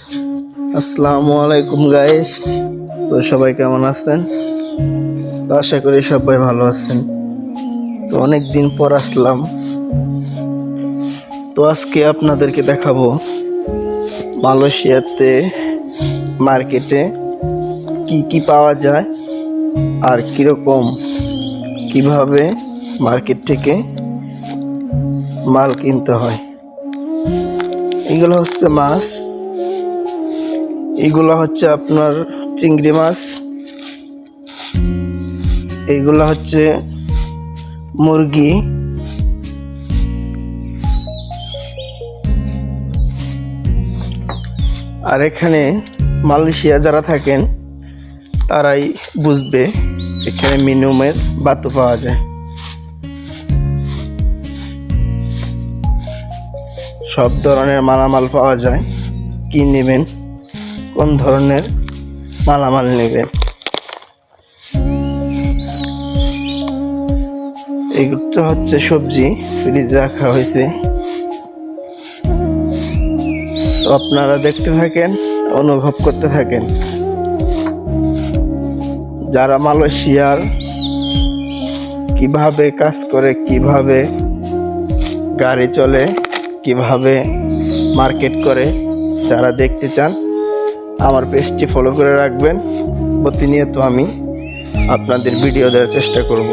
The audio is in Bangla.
আসসালামু আলাইকুম গাইস। তো সবাই কেমন আছেন? তো আশা করি সবাই ভালো আছেন। তো অনেক দিন পর আসলাম। তো আজকে আপনাদেরকে দেখাবো মালয়েশিয়াতে মার্কেটে কি কি পাওয়া যায় আর কিরকম কিভাবে মার্কেট থেকে মাল কিনতে হয়। এগুলো হচ্ছে মাছ, এগুলো হচ্ছে আপনার চিংড়ি মাছ, এইগুলো হচ্ছে মুরগি, আর এখানে মালয়েশিয়া যারা থাকেন তারাই বুঝবে, এখানে মিনিমামের বাতু পাওয়া যায়। সব ধরনের মালামাল পাওয়া যায়। কি নেবেন, কোন ধরনের মালামাল নেবেন। এগুলো হচ্ছে সবজি, ফ্রিজে রাখা হয়েছে। তো আপনারা দেখতে থাকেন, অনুভব করতে থাকেন। যারা মালয়েশিয়ার কিভাবে কাজ করে, কিভাবে গাড়ি চলে, কিভাবে মার্কেট করে, যারা দেখতে চান আমার পেজটি ফলো করে রাখবেন। প্রতিনিয়ত আমি আপনাদের ভিডিও দেওয়ার চেষ্টা করব।